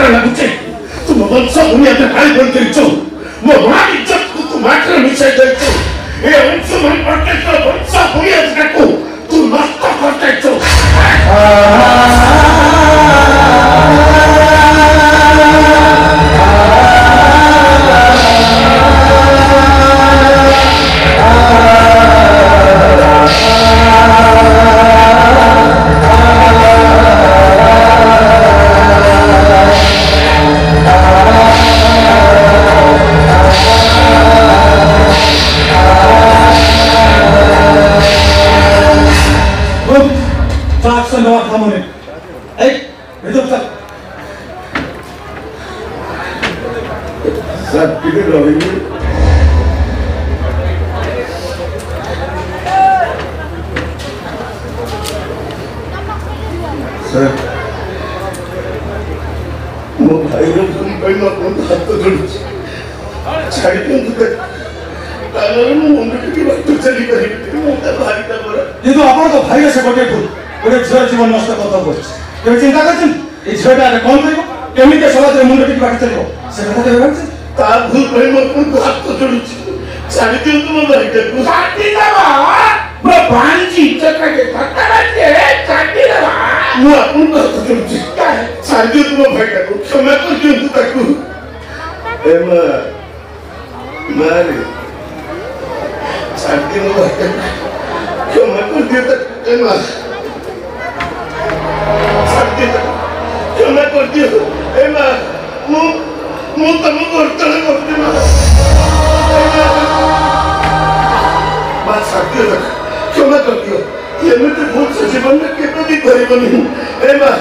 परा लगुचे तुम वंश दुनिया में काई बन देचो मो मां इज्जत को तू मात्र मिसाई देचो ए वंश मन पड़ते तो वंश दुनिया को तू नष्ट कर देचो जीवन नष्ट कर चिंता कर झीटा कौन कर केमी समाज में मुंड टिक बाकी चलो से कथा के भाई ता भूल भाई मत हाथ तो जोड़ी छाड़ी दियो तुम भाई को छाड़ी दबा मैं भांजी चक्कर के धक्का लगे छाड़ी दबा मैं अपन को हाथ जोड़ी छाड़ी दियो तुम भाई को क्षमा कर दियो तू ताकू ए मारे छाड़ी दियो भाई क्षमा कर दियो तक ए मां क्षमा कर दियो ए मां मु तुमको अर्चना करती मां मां छाड़ी दियो क्षमा कर दियो ये मुझे भूल से जीवन में केतो भी करिबनी ए मां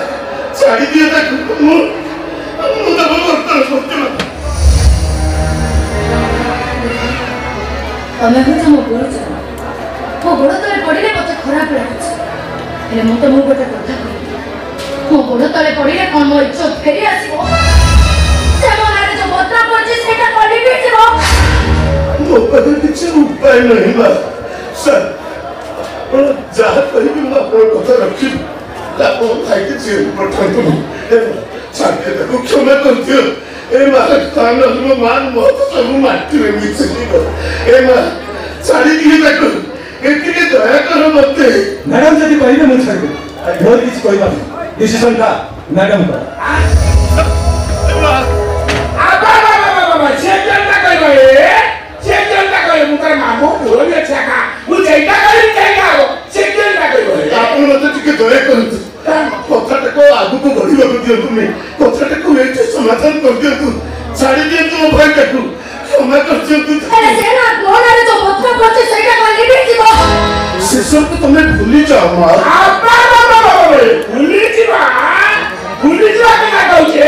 छाड़ी दियो तक मु तुमको अर्चना करती मां तमे को मो गोड़ तले पड़िले मते खराब लागछ हेले मु तुमको गोटे कथा मो गोड़ तले पड़िले कोन मो इज्जत फेरी आसीबो से मोनारे जो बदनाम करछि सेटा कली बिटिबो मो पाखरे किछि उपाय नहीं बा सर और जहाँ कहीं भी मैं अपना कथा रखी लापो भाई के चेहरे पर ठंडू ए छाड़े तक क्षमा कर दियो ए मां स्थान में मान बहुत सब माटी में मिल सकी ए मां छाड़ी दियो तक एतिके दया करो मते मैडम जदी कहिबे मु छाड़बे मोर किछ कहबा डिसीजन का मैडम का मुकर मामो पूरा भी अच्छा का मु जेटा करी आपन मते टिके दया करंतु कथाटा को आगु को बढ़ी बाबू दियो तुमे कथाटा को एते समाधान कर दियो तू छाड़ी दियो तू भाई टाकू क्षमा कर दियो तू अरे सेना मोनारे जो बदनाम करछि सेटा कली बिटिबो से सब तो तुमे भूली जाओ मां आपा भूली जीवा के ना कहछे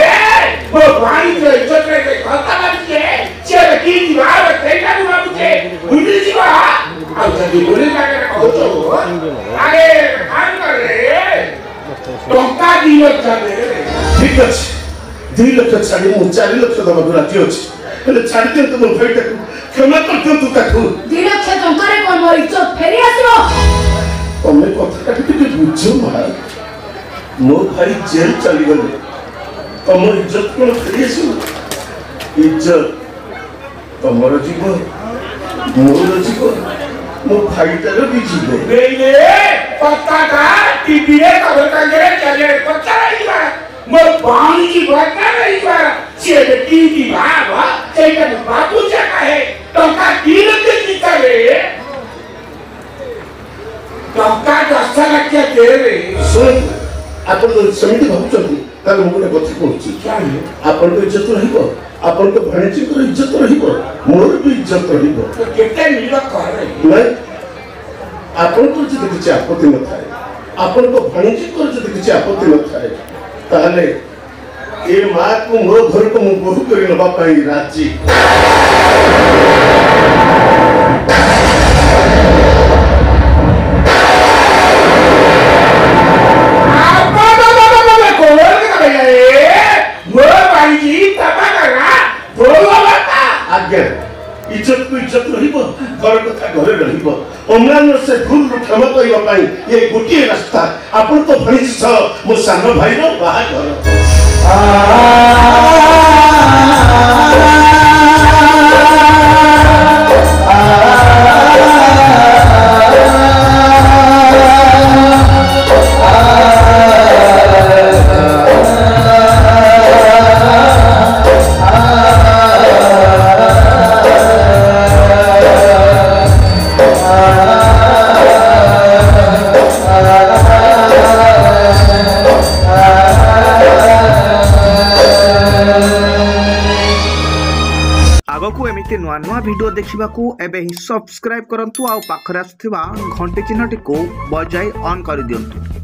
ओ भाई जो इज्जत रे कथा बात छे की जीवा सेटा को बाबूचे भूली जीवा आ जदी भूली लागे कहछो आगे काम कर रे टंका 2 लाख दे ठीक अछि 2 लाख छाड़ी मु 4 लाख दबा राजी अछि हेले छाड़ी दे तुम भाई टाकू क्षमा कर दियो तू ताकू 2 लाख टंका रे कोन मोर इज्जत फेरी आसीबो तमे कथा टिके बुझो मां मो भाई जेल चली गले तम इज्जत को फेरी आसीबो इज्जत तमर जीवन मोर जीवन मो भाई तार भी जीवे ये पक्का का टीवी रे खबर कागज रे चले पक्का रहीबा मो पानी की बात ना रहीबा से टीवी बाबा सेटा बाबू से कहे टंका 3 लाख निकाले टंका 10 लाख दे रे सुन आपण समिति भाबुचंती ताले मो गोटे कथा कहूची क्या है आपण को इज्जत रहिबो आपण को भाणेजी को इज्जत रहिबो मोर भी इज्जत रहिबो तो केते मिल कर रे नहीं आपण को जदि किछि आपत्ति न थाए आपण को भाणेजी को जदि किछि आपत्ति न थाए ताले ए मां को मो घर को मु बहु करि नबा पई राजी इज्जत को इज्जत रहिबो घर कथा घरे रहिबो अम्लान से भूल क्षमा करिबा पई ये गोटिए रास्ता आपण तो भणी छ मो सानो भाई रो बाहा घर आगको एमती नुआ नुआ वीडियो देखा एबे ही सब्सक्राइब करंतु आउ पाखरे आसुथिबा घंटी चिन्हटी को बजाई ऑन कर दियंतु।